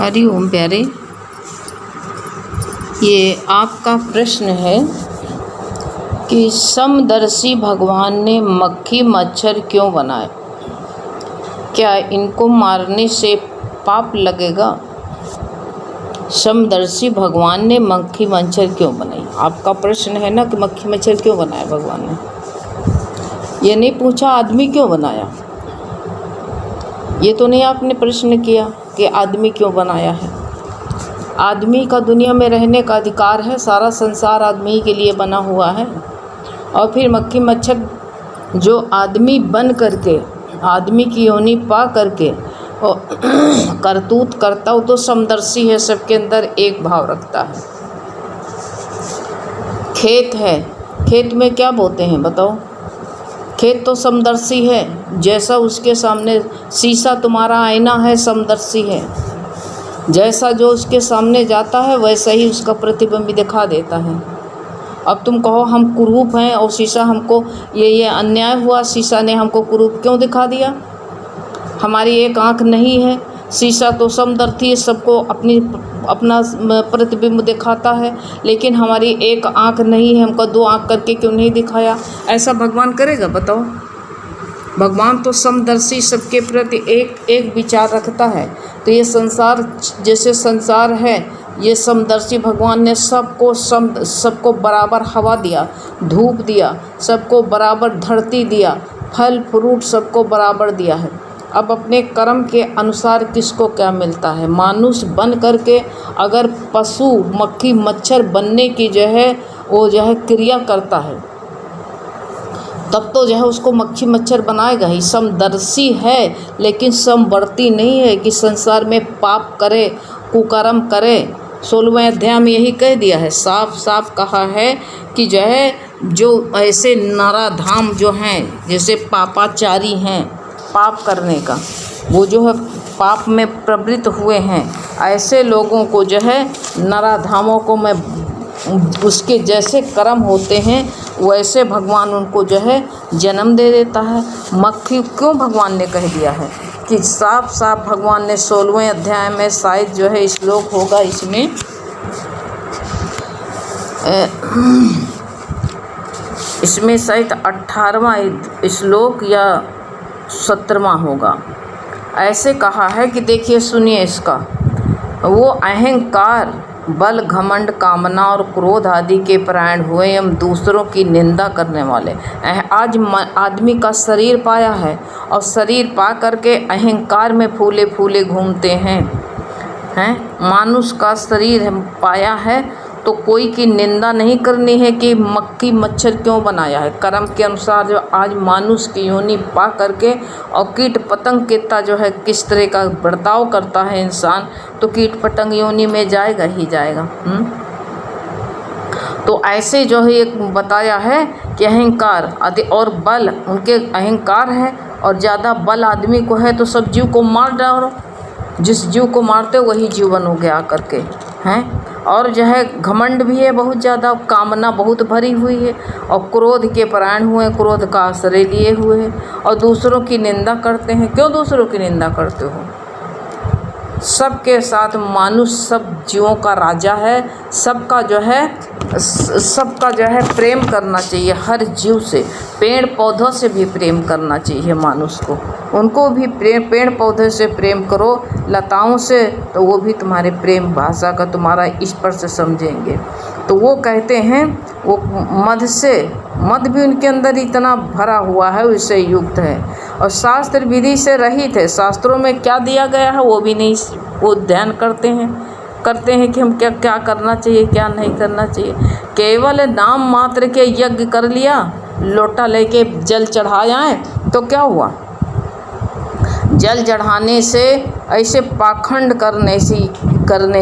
हरि ओम प्यारे। ये आपका प्रश्न है कि समदर्शी भगवान ने मक्खी मच्छर क्यों बनाए? क्या इनको मारने से पाप लगेगा? समदर्शी भगवान ने मक्खी मच्छर क्यों बनाई? आपका प्रश्न है ना कि मक्खी मच्छर क्यों बनाया भगवान ने। ये नहीं पूछा आदमी क्यों बनाया। ये तो नहीं आपने प्रश्न किया कि आदमी क्यों बनाया है। आदमी का दुनिया में रहने का अधिकार है, सारा संसार आदमी के लिए बना हुआ है। और फिर मक्खी मच्छर जो आदमी बन करके, आदमी की योनि पा करके और करतूत करता हो तो समदर्शी है, सबके अंदर एक भाव रखता है। खेत है, खेत में क्या बोते हैं बताओ? खेत तो समदर्शी है। जैसा उसके सामने शीशा तुम्हारा आईना है, समदर्शी है। जैसा जो उसके सामने जाता है वैसा ही उसका प्रतिबिंब दिखा देता है। अब तुम कहो हम कुरूप हैं और शीशा हमको ये अन्याय हुआ, शीशा ने हमको कुरूप क्यों दिखा दिया? हमारी एक आँख नहीं है, शीशा तो समदर्शी है, सबको अपना प्रतिबिंब दिखाता है, लेकिन हमारी एक आँख नहीं है, हमको दो आँख करके क्यों नहीं दिखाया? ऐसा भगवान करेगा बताओ? भगवान तो समदर्शी, सबके प्रति एक एक विचार रखता है। तो ये संसार जैसे संसार है, ये समदर्शी भगवान ने सबको बराबर हवा दिया, धूप दिया, सबको बराबर धरती दिया, फल फ्रूट सबको बराबर दिया है। अब अपने कर्म के अनुसार किसको क्या मिलता है। मानुष बन करके अगर पशु मक्खी मच्छर बनने की जो है वो जो है क्रिया करता है, तब तो जो है उसको मक्खी मच्छर बनाएगा ही। समदर्शी है लेकिन समवर्ती नहीं है कि संसार में पाप करे, कुकर्म करे। 16वें अध्याय में यही कह दिया है, साफ साफ कहा है कि जो है जो ऐसे नराधाम जो हैं, जैसे पापाचारी हैं, पाप करने का वो जो है पाप में प्रवृत्त हुए हैं, ऐसे लोगों को जो है नराधामों को मैं उसके जैसे कर्म होते हैं वैसे भगवान उनको जो है जन्म दे देता है। मक्खी क्यों भगवान ने कह दिया है कि साफ साफ भगवान ने 16वें अध्याय में शायद जो है श्लोक होगा, इसमें शायद 18वां श्लोक या 17वां होगा। ऐसे कहा है कि देखिए सुनिए इसका, वो अहंकार बल घमंड कामना और क्रोध आदि के परायण हुए एवं दूसरों की निंदा करने वाले। आज आदमी का शरीर पाया है और शरीर पा करके अहंकार में फूले फूले घूमते हैं। मानुष का शरीर पाया है तो कोई की निंदा नहीं करनी है कि मक्खी मच्छर क्यों बनाया है। कर्म के अनुसार जो आज मानुष की योनि पा करके और कीट पतंग कितना जो है किस तरह का बर्ताव करता है इंसान, तो कीट पतंग योनि में जाएगा ही जाएगा। तो ऐसे जो है एक बताया है कि अहंकार और बल, उनके अहंकार है और ज़्यादा बल आदमी को है तो सब जीव को मार डालो। जिस जीव को मारते वही जीवन हो गया करके हैं। और जो है घमंड भी है बहुत ज़्यादा, कामना बहुत भरी हुई है और क्रोध के परायण हुए, क्रोध का आश्रय लिए हुए हैं और दूसरों की निंदा करते हैं। क्यों दूसरों की निंदा करते हो? सबके साथ मानुष सब जीवों का राजा है, सबका जो है प्रेम करना चाहिए। हर जीव से, पेड़ पौधों से भी प्रेम करना चाहिए मानुष को, उनको भी पेड़ पौधे से प्रेम करो, लताओं से, तो वो भी तुम्हारे प्रेम भाषा का तुम्हारा स्पर्श समझेंगे। तो वो कहते हैं वो मद भी उनके अंदर इतना भरा हुआ है, उससे युक्त है और शास्त्र विधि से रहित है। शास्त्रों में क्या दिया गया है वो भी नहीं वो ध्यान करते हैं कि हम क्या करना चाहिए, क्या नहीं करना चाहिए। केवल नाम मात्र के यज्ञ कर लिया, लोटा लेके जल चढ़ाया है तो क्या हुआ? जल चढ़ाने से, ऐसे पाखंड करने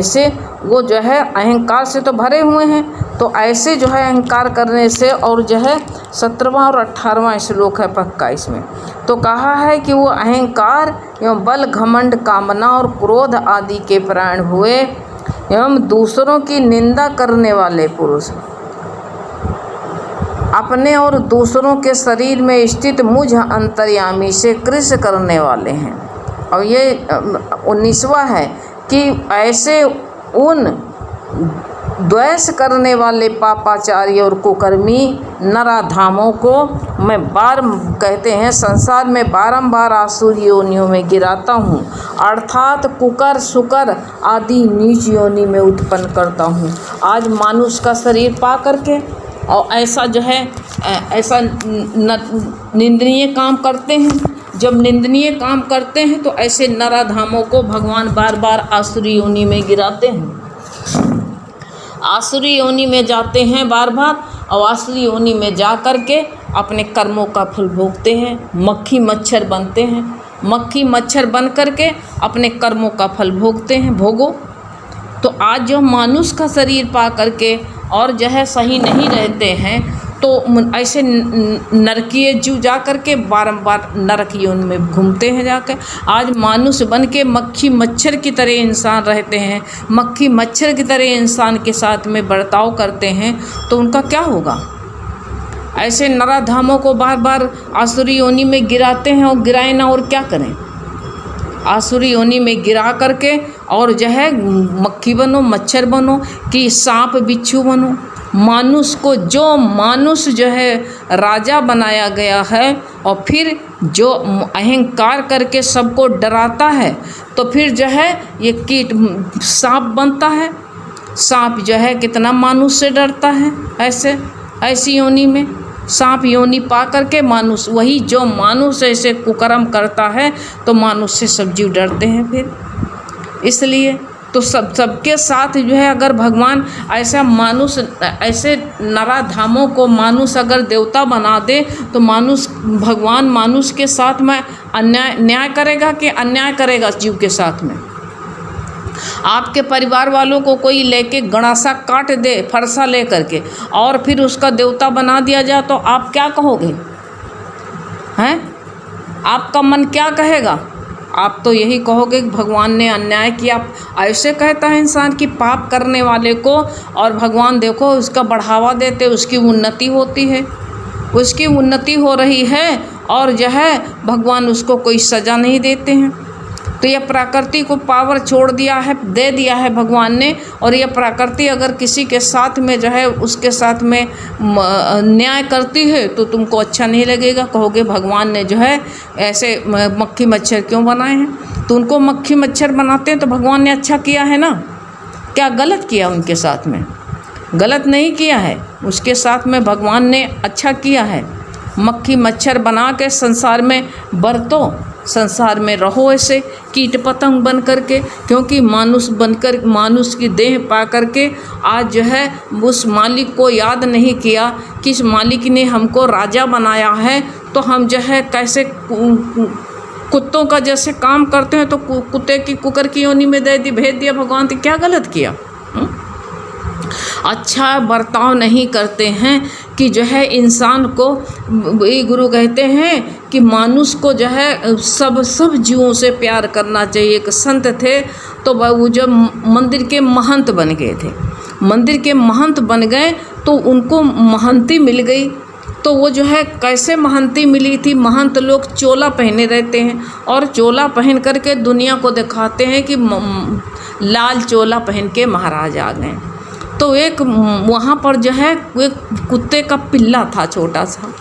से वो जो है अहंकार से तो भरे हुए हैं। तो ऐसे जो है अहंकार करने से, और जो है 17वां और 18वां श्लोक है पक्का इसमें, तो कहा है कि वो अहंकार एवं बल घमंड कामना और क्रोध आदि के परायण हुए एवं दूसरों की निंदा करने वाले पुरुष अपने और दूसरों के शरीर में स्थित मुझ अंतर्यामी से कृष्ण करने वाले हैं। और ये 19वां है कि ऐसे उन द्वेष करने वाले पापाचारी और कुकर्मी नराधामों को मैं कहते हैं संसार में बारंबार आसुरी योनियों में गिराता हूँ, अर्थात कुकर सुकर आदि नीच योनि में उत्पन्न करता हूँ। आज मानुष का शरीर पा करके और ऐसा जो है ऐसा निंदनीय काम करते हैं। जब निंदनीय काम करते हैं तो ऐसे नराधामों को भगवान बार बार आसुरी योनि में गिराते हैं। आसुरी योनि में जाते हैं बार बार और आसुरी योनि में जा कर के अपने कर्मों का फल भोगते हैं, मक्खी मच्छर बनते हैं। मक्खी मच्छर बन कर के अपने कर्मों का फल भोगते हैं। भोगो। तो आज जो मानुष का शरीर पा करके और जो है सही नहीं रहते हैं तो ऐसे नरकीय जीव जा कर के बारंबार नरक योनि में घूमते हैं जाकर। आज मानुष बन के मक्खी मच्छर की तरह इंसान रहते हैं, मक्खी मच्छर की तरह इंसान के साथ में बर्ताव करते हैं, तो उनका क्या होगा? ऐसे नराधामों को बार बार आसुरी योनि में गिराते हैं और गिराए ना और क्या करें? आसुरी योनि में गिरा करके और जो है मक्खी बनो, मच्छर बनो, कि सांप बिच्छू बनो। मानुष को जो मानुष जो है राजा बनाया गया है और फिर जो अहंकार करके सबको डराता है, तो फिर जो है ये कीट सांप बनता है। सांप जो है कितना मानुष से डरता है। ऐसी योनि में सांप योनि पा करके मानुष, वही जो मानुष ऐसे कुकर्म करता है तो मानुष से सब जीव डरते हैं। फिर इसलिए तो सबके साथ जो है अगर भगवान ऐसा मानुष, ऐसे नराधामों को मानुष अगर देवता बना दे तो भगवान मानुष के साथ में न्याय करेगा कि अन्याय करेगा जीव के साथ में? आपके परिवार वालों को कोई लेके गणासा काट दे फरसा ले करके और फिर उसका देवता बना दिया जाए तो आप क्या कहोगे? हैं? आपका मन क्या कहेगा? आप तो यही कहोगे कि भगवान ने अन्याय किया। ऐसे कहता है इंसान कि पाप करने वाले को, और भगवान देखो उसका बढ़ावा देते, उसकी उन्नति होती है, उसकी उन्नति हो रही है और जो है भगवान उसको कोई सज़ा नहीं देते हैं। तो यह प्रकृति को पावर छोड़ दिया है, दे दिया है भगवान ने, और यह प्रकृति अगर किसी के साथ में जो है उसके साथ में न्याय करती है तो तुमको अच्छा नहीं लगेगा, कहोगे भगवान ने जो है ऐसे मक्खी मच्छर क्यों बनाए हैं? तो उनको मक्खी मच्छर बनाते हैं तो भगवान ने अच्छा किया है ना? क्या गलत किया उनके साथ में? गलत नहीं किया है, उसके साथ में भगवान ने अच्छा किया है। मक्खी मच्छर बना के संसार में बरतो, संसार में रहो ऐसे कीट पतंग बन करके, क्योंकि मानुष बनकर मानुष की देह पा करके आज जो है उस मालिक को याद नहीं किया कि इस मालिक ने हमको राजा बनाया है, तो हम जो है कैसे कुत्तों का जैसे काम करते हैं तो कुत्ते की कुकर की योनि में भेज दिया भगवान। तो क्या गलत किया? अच्छा बर्ताव नहीं करते हैं कि जो है इंसान को, ये गुरु कहते हैं कि मानुष को जो है सब जीवों से प्यार करना चाहिए। एक संत थे तो वो जब मंदिर के महंत बन गए थे, मंदिर के महंत बन गए तो उनको महंती मिल गई। तो वो जो है कैसे महंती मिली थी? महंत लोग चोला पहने रहते हैं और चोला पहन करके दुनिया को दिखाते हैं कि लाल चोला पहन के महाराज आ गए। तो एक वहाँ पर जो है एक कुत्ते का पिल्ला था छोटा सा।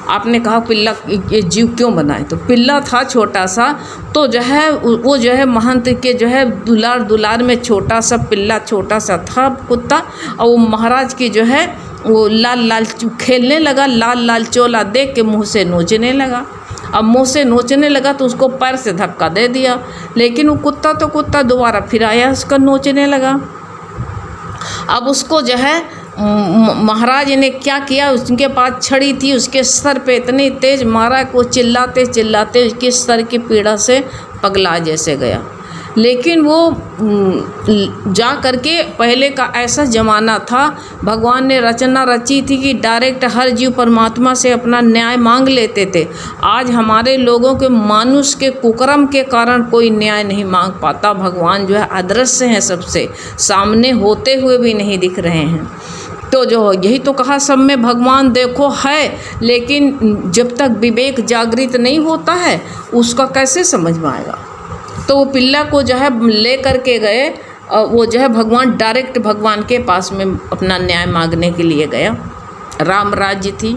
आपने कहा पिल्ला ये जीव क्यों बनाए? तो पिल्ला था छोटा सा, तो जो है वो जो है महंत के जो है दुलार में छोटा सा पिल्ला, छोटा सा था कुत्ता, और वो महाराज की जो है वो लाल खेलने लगा, लाल चोला देख के मुँह से नोचने लगा। अब मुँह से नोचने लगा तो उसको पैर से धक्का दे दिया, लेकिन वो कुत्ता दोबारा फिर आया, उसका नोचने लगा। अब उसको जो है महाराज ने क्या किया, उसके पास छड़ी थी, उसके सर पे इतनी तेज मारा कि वो चिल्लाते उसके सर की पीड़ा से पगला जैसे गया। लेकिन वो जा करके, पहले का ऐसा ज़माना था, भगवान ने रचना रची थी कि डायरेक्ट हर जीव परमात्मा से अपना न्याय मांग लेते थे। आज हमारे लोगों के मानुष के कुकर्म के कारण कोई न्याय नहीं मांग पाता। भगवान जो है अदृश्य हैं, सबसे सामने होते हुए भी नहीं दिख रहे हैं। तो जो यही तो कहा सब में भगवान देखो है, लेकिन जब तक विवेक जागृत नहीं होता है उसका कैसे समझ में आएगा? तो वो पिल्ला को जो है ले करके गए, वो जो है भगवान डायरेक्ट भगवान के पास में अपना न्याय मांगने के लिए गया। राम राज्य थी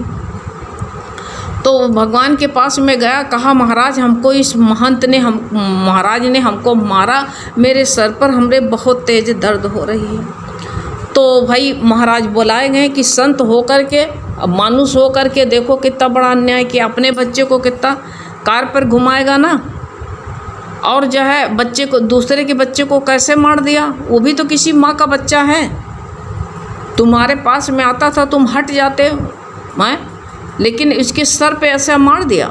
तो भगवान के पास में गया, कहा महाराज हमको इस महाराज ने हमको मारा, मेरे सर पर हमरे बहुत तेज दर्द हो रही है। तो भाई महाराज बुलाए गए कि संत होकर के, मानुष होकर के देखो कितना बड़ा अन्याय किया, अपने बच्चे को कितना कार पर घुमाएगा ना, और जो है बच्चे को, दूसरे के बच्चे को कैसे मार दिया, वो भी तो किसी माँ का बच्चा है। तुम्हारे पास में आता था तुम हट जाते मैं, लेकिन इसके सर पे ऐसा मार दिया।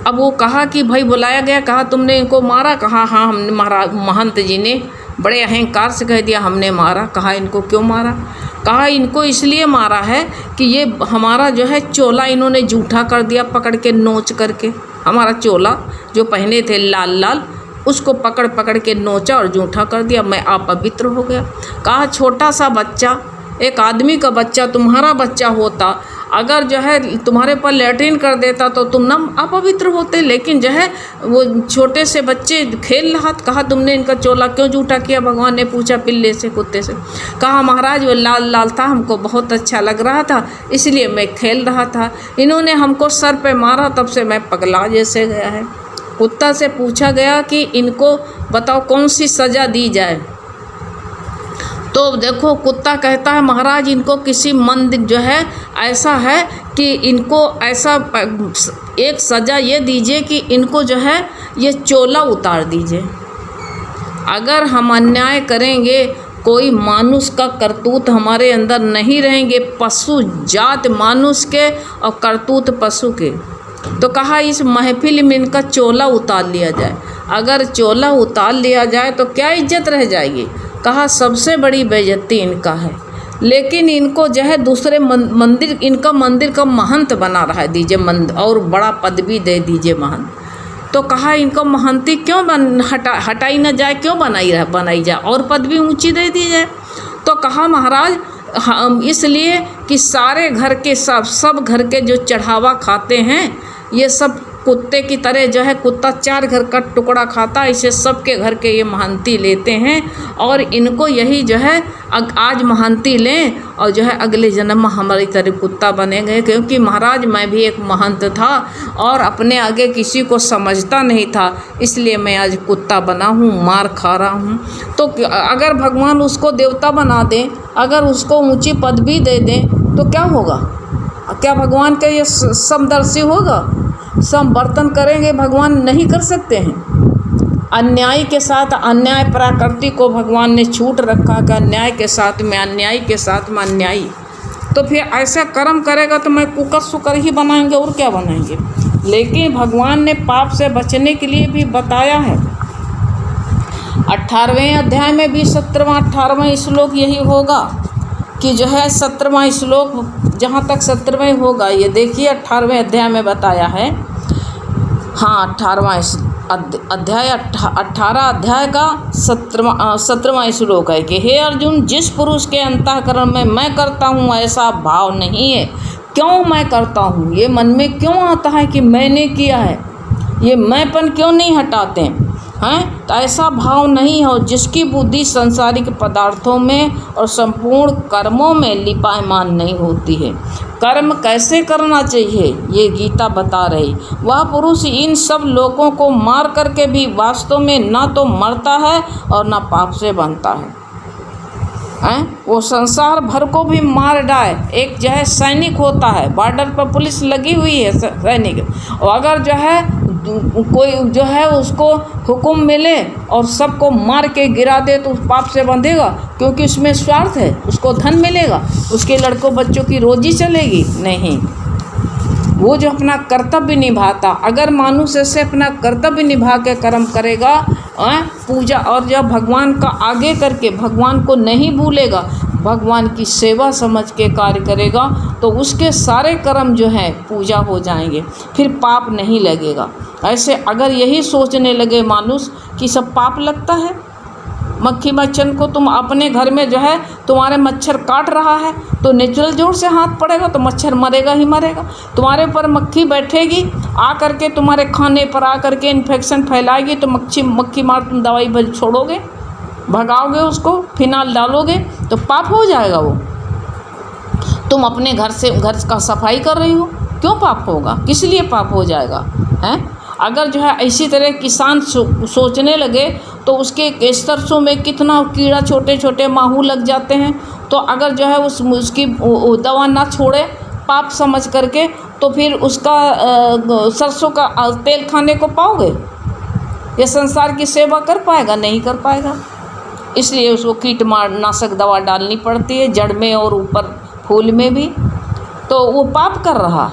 अब वो कहा कि भाई बुलाया गया, कहा तुमने इनको मारा, कहा हाँ हमने, महाराज महंत जी ने बड़े अहंकार से कह दिया हमने मारा। कहा इनको क्यों मारा, कहा इनको इसलिए मारा है कि ये हमारा जो है चोला इन्होंने जूठा कर दिया, पकड़ के नोच करके, हमारा चोला जो पहने थे लाल लाल उसको पकड़ पकड़ के नोचा और जूठा कर दिया, मैं अपवित्र हो गया। कहा छोटा सा बच्चा, एक आदमी का बच्चा तुम्हारा बच्चा होता, अगर जो है तुम्हारे पर लैट्रिन कर देता तो तुम ना अपवित्र होते, लेकिन जो है वो छोटे से बच्चे खेल रहा, कहा तुमने इनका चोला क्यों जूठा किया। भगवान ने पूछा पिल्ले से, कुत्ते से, कहा महाराज वो लाल लाल था, हमको बहुत अच्छा लग रहा था इसलिए मैं खेल रहा था, इन्होंने हमको सर पे मारा, तब से मैं पगला जैसे गया है। कुत्ता से पूछा गया कि इनको बताओ कौन सी सज़ा दी जाए। तो देखो कुत्ता कहता है महाराज इनको किसी मंदिर जो है ऐसा है कि इनको ऐसा एक सज़ा ये दीजिए कि इनको जो है ये चोला उतार दीजिए। अगर हम अन्याय करेंगे, कोई मानुष का करतूत हमारे अंदर नहीं रहेंगे, पशु जात मानुष के और करतूत पशु के, तो कहा इस महफिल में इनका चोला उतार लिया जाए। अगर चोला उतार लिया जाए तो क्या इज्जत रह जाएगी। कहा सबसे बड़ी बेइज्जती इनका है, लेकिन इनको जो है दूसरे मंदिर, इनका मंदिर का महंत बना रहा है, दीजिए मंदिर और बड़ा पदवी दे दीजिए महंत। तो कहा इनको महंती क्यों हटाई ना जाए, क्यों बनाई जाए और पदवी ऊंची दे दी जाए। तो कहा महाराज हम इसलिए कि सारे घर के सब घर के जो चढ़ावा खाते हैं ये सब कुत्ते की तरह जो है, कुत्ता 4 घर का टुकड़ा खाता है, इसे सबके घर के ये महंती लेते हैं और इनको यही जो है आज महंती लें और जो है अगले जन्म में हमारी तरह कुत्ता बनेंगे। क्योंकि महाराज मैं भी एक महंत था और अपने आगे किसी को समझता नहीं था, इसलिए मैं आज कुत्ता बना हूँ, मार खा रहा हूँ। तो अगर भगवान उसको देवता बना दें, अगर उसको ऊंची पदवी दे दें तो क्या होगा। क्या भगवान का ये समदर्शी होगा, समवर्तन करेंगे, भगवान नहीं कर सकते हैं। अन्याय के साथ अन्याय, प्रकृति को भगवान ने छूट रखा कि अन्याय के साथ में अन्याय के साथ में अन्यायी, तो फिर ऐसा कर्म करेगा तो मैं कुकर सुकर ही बनाएंगे और क्या बनाएंगे। लेकिन भगवान ने पाप से बचने के लिए भी बताया है। 18वें अध्याय में भी 17वां 18वां श्लोक यही होगा कि जो है 17वां श्लोक जहाँ तक 17वें होगा, ये देखिए 18वें अध्याय में बताया है। हाँ 18वां अध्याय 18 अध्याय का 17वां श्लोक है कि हे अर्जुन, जिस पुरुष के अंतःकरण में मैं करता हूँ ऐसा भाव नहीं है। क्यों मैं करता हूँ, ये मन में क्यों आता है कि मैंने किया है, ये मैंपन क्यों नहीं हटाते हैं। तो ऐसा भाव नहीं हो जिसकी बुद्धि संसारिक पदार्थों में और संपूर्ण कर्मों में लिपायमान नहीं होती है। कर्म कैसे करना चाहिए ये गीता बता रही। वह पुरुष इन सब लोगों को मार करके भी वास्तव में ना तो मरता है और ना पाप से बनता है। वो संसार भर को भी मार डाले। एक जो है सैनिक होता है, बॉर्डर पर पुलिस लगी हुई है सैनिक, और अगर जो है कोई जो है उसको हुक्म मिले और सबको मार के गिरा दे तो पाप से बंधेगा, क्योंकि उसमें स्वार्थ है, उसको धन मिलेगा, उसके लड़कों बच्चों की रोजी चलेगी नहीं। वो जो अपना कर्तव्य निभाता, अगर मानुष ऐसे अपना कर्तव्य निभा के कर्म करेगा, पूजा और जब भगवान का आगे करके भगवान को नहीं भूलेगा, भगवान की सेवा समझ के कार्य करेगा, तो उसके सारे कर्म जो हैं पूजा हो जाएंगे, फिर पाप नहीं लगेगा। ऐसे अगर यही सोचने लगे मानुष कि सब पाप लगता है, मक्खी मच्छर को तुम अपने घर में जो है तुम्हारे मच्छर काट रहा है तो नेचुरल जोर से हाथ पड़ेगा तो मच्छर मरेगा ही मरेगा। तुम्हारे ऊपर मक्खी बैठेगी आ करके तुम्हारे खाने पर आ करके इन्फेक्शन फैलाएगी तो मक्खी मार तुम दवाई छोड़ोगे, भगाओगे उसको, फिनाइल डालोगे तो पाप हो जाएगा वो। तुम अपने घर का सफाई कर रही हो, क्यों पाप होगा, किस लिए पाप हो जाएगा हैं? अगर जो है इसी तरह किसान सोचने लगे तो उसके सरसों में कितना कीड़ा छोटे छोटे माहू लग जाते हैं, तो अगर जो है उसकी दवा ना छोड़े पाप समझ करके तो फिर उसका सरसों का तेल खाने को पाओगे? ये संसार की सेवा कर पाएगा? नहीं कर पाएगा। इसलिए उसको कीटनाशक दवा डालनी पड़ती है, जड़ में और ऊपर फूल में भी। तो वो पाप कर रहा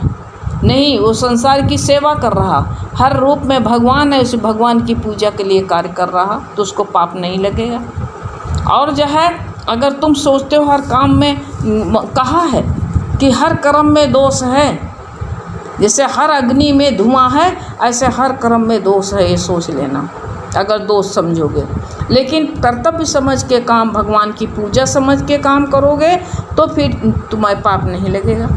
नहीं, वो संसार की सेवा कर रहा, हर रूप में भगवान है, उस भगवान की पूजा के लिए कार्य कर रहा, तो उसको पाप नहीं लगेगा। और जो है अगर तुम सोचते हो हर काम में, कहा है कि हर कर्म में दोष है, जैसे हर अग्नि में धुआं है ऐसे हर कर्म में दोष है, ये सोच लेना अगर दोष समझोगे। लेकिन कर्तव्य समझ के काम, भगवान की पूजा समझ के काम करोगे तो फिर तुम्हें पाप नहीं लगेगा।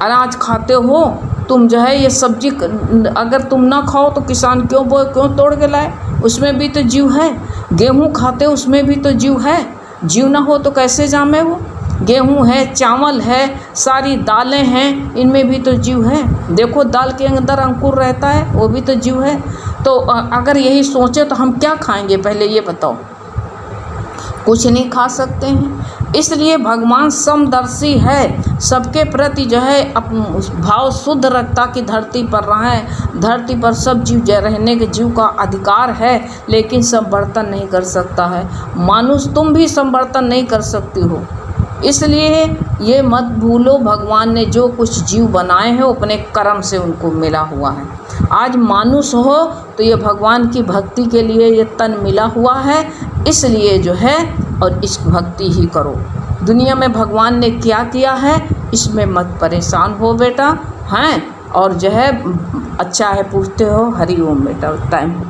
अनाज खाते हो तुम, जो है ये सब्जी अगर तुम ना खाओ तो किसान क्यों बोए, क्यों तोड़ के लाए, उसमें भी तो जीव है। गेहूँ खाते हो उसमें भी तो जीव है, जीव ना हो तो कैसे जामे वो। गेहूँ है, चावल है, सारी दालें हैं, इनमें भी तो जीव है। देखो दाल के अंदर अंकुर रहता है, वो भी तो जीव है। तो अगर यही सोचे तो हम क्या खाएंगे, पहले ये बताओ? कुछ नहीं खा सकते हैं। इसलिए भगवान समदर्शी है, सबके प्रति जो है भाव शुद्ध रखता कि धरती पर रहें, धरती पर सब जीव रहने के जीव का अधिकार है, लेकिन संवर्धन नहीं कर सकता है। मानुष तुम भी संवर्धन नहीं कर सकती हो। इसलिए ये मत भूलो, भगवान ने जो कुछ जीव बनाए हैं वो अपने कर्म से उनको मिला हुआ है। आज मानुष हो तो ये भगवान की भक्ति के लिए ये तन मिला हुआ है, इसलिए जो है और इस भक्ति ही करो। दुनिया में भगवान ने क्या किया है इसमें मत परेशान हो बेटा, हैं? और जो है अच्छा है पूछते हो। हरि ओम बेटा। टाइम